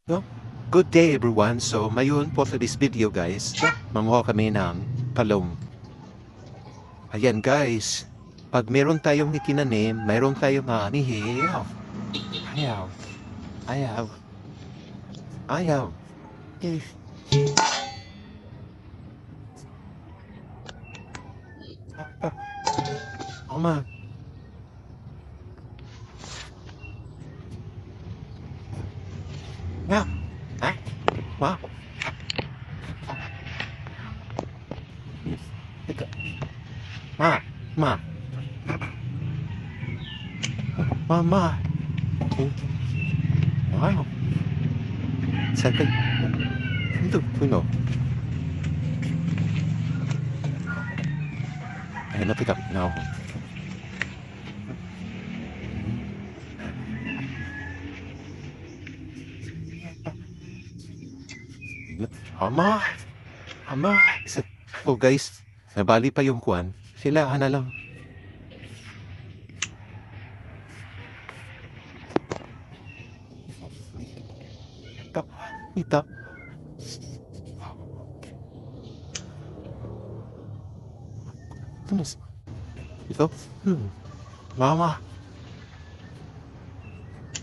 No? Good day everyone. So, mayon for this video guys, manguha kami ng talong. Ayan guys, pag meron tayong itinanim, mayroon tayong maanihi. Ayaw. Ayaw. Ayaw. Eh. Oma. Nga. Ha? Ma? Ito. Ma. Ma. Mama. Wow. Second. Ito. Puno. Ay, napick up na ako. Ama! Ama! Oh guys, nabali pa yung kuwan. Sila, na lang. Tap. Itap. Tumas. Ito? Mama!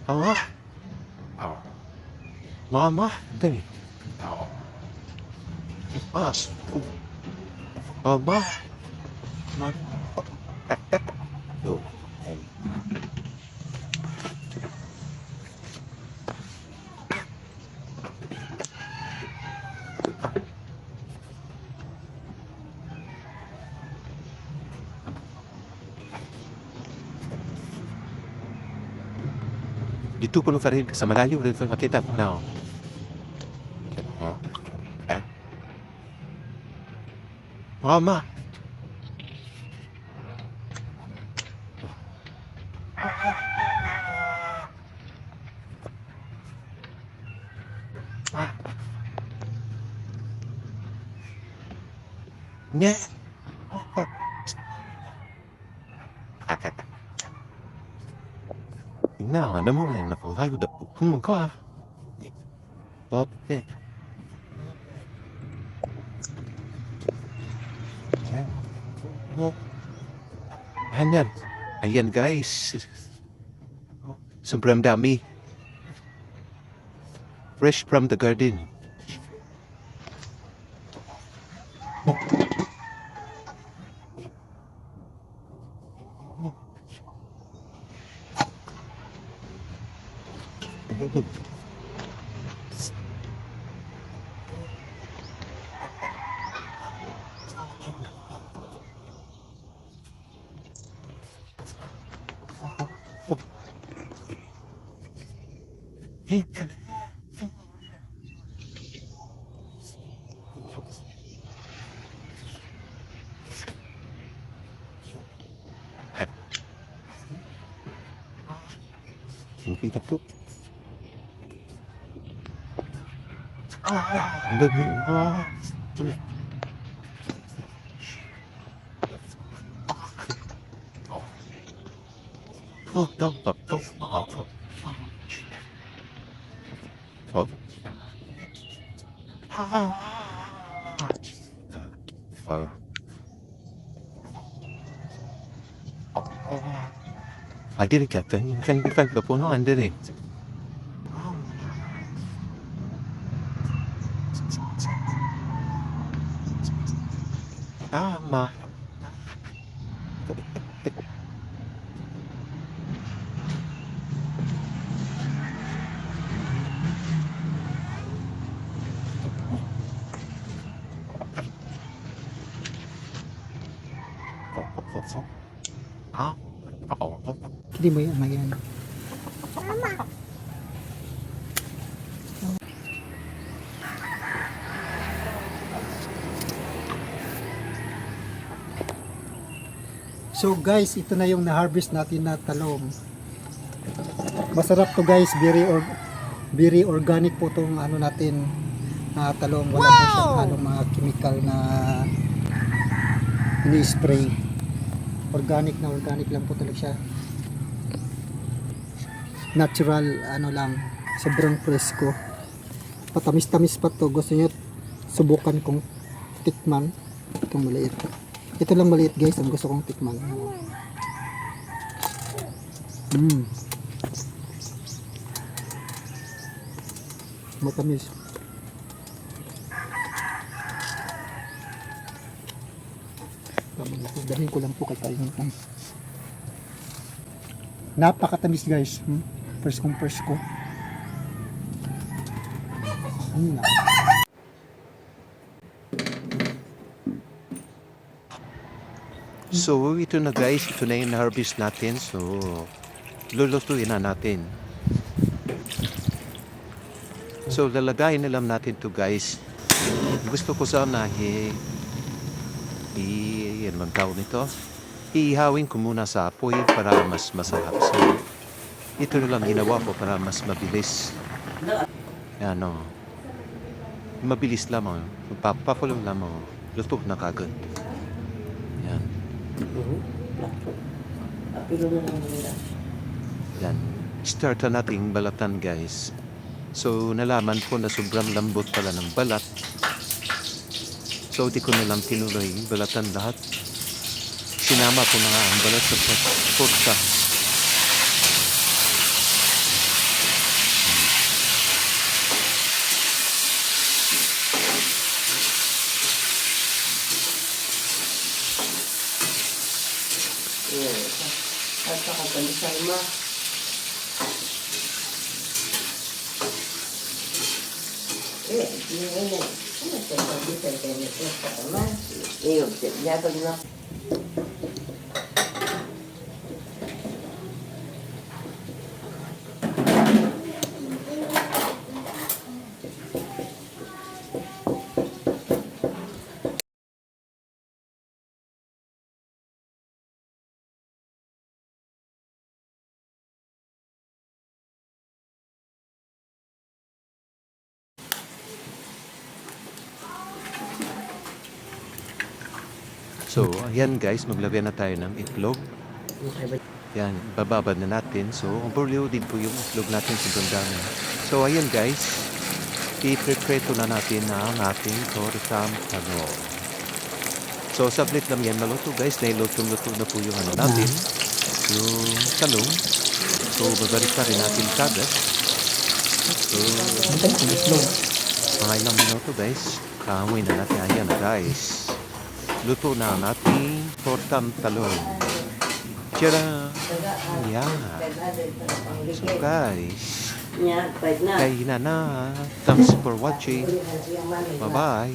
Mama! Oh. Mama! Dali. Oh. Mas. Mama! Mama! Oh. Dito ko pa rin sa malayo rin makita ko na. Mama! Nye! Nào là nó muốn làm là phải đập không có à. Tốt thế. Ayan. Ayan guys. Sobrang dami. Fresh from the garden. Hindi na po. Ang dami. Oh, dapat to. Oh. I didn't get that. You can get the phone on, did it? Ma. Hindi mo yan, yan. So guys, ito na yung na-harvest natin na talong. Masarap to guys, very organic po tong ano natin na talong. Wala po siyang halong mga chemical na ini-spray. Organic lang po talaga siya. Natural ano lang, sobrang presko. Patamis-tamis pa to. Gusto nyo subukan kong tikman. Itong maliit. Ito lang maliit guys, ang gusto kong tikman. Matamis. Dahin ko lang po kay kalimutan. Napakatamis guys. First ko. So, ito na guys, ito na yung harvest natin. So, lulutuin na natin. So, lalagayin na lang natin to guys. Gusto ko sana yan bang tawag nito? Iihawin ko muna sa apoy para mas masarap. So, ito na lang ginawa ko para mas mabilis. Yan o. Mabilis lamang. Papakulong lamang. Luto na kagad. Yan. Yan. Start na nating balatan guys. So, nalaman ko na sobrang lambot pala ng balat. So, di ko na lang tinuloy balatan lahat. Sinama ko na nga ang balat sa porta. At saka palisama. So, ayan guys, maglagay na tayo ng itlog. Yan, bababad na natin. So, overload din po yung itlog natin sa dami. So, ayan guys, i-prepreto na natin ang ating tortang talong. So, sablit lang yan maluto guys, nailutong-luto na po yung ano natin, yung talong. So, babalik pa rin natin kagad. So, mga ilang minuto guys, kahamoy na natin. Ayan guys. Luto na ang ating tortang talong. Tiyara! Ayan. So guys, kain na na. Thanks for watching. Bye-bye.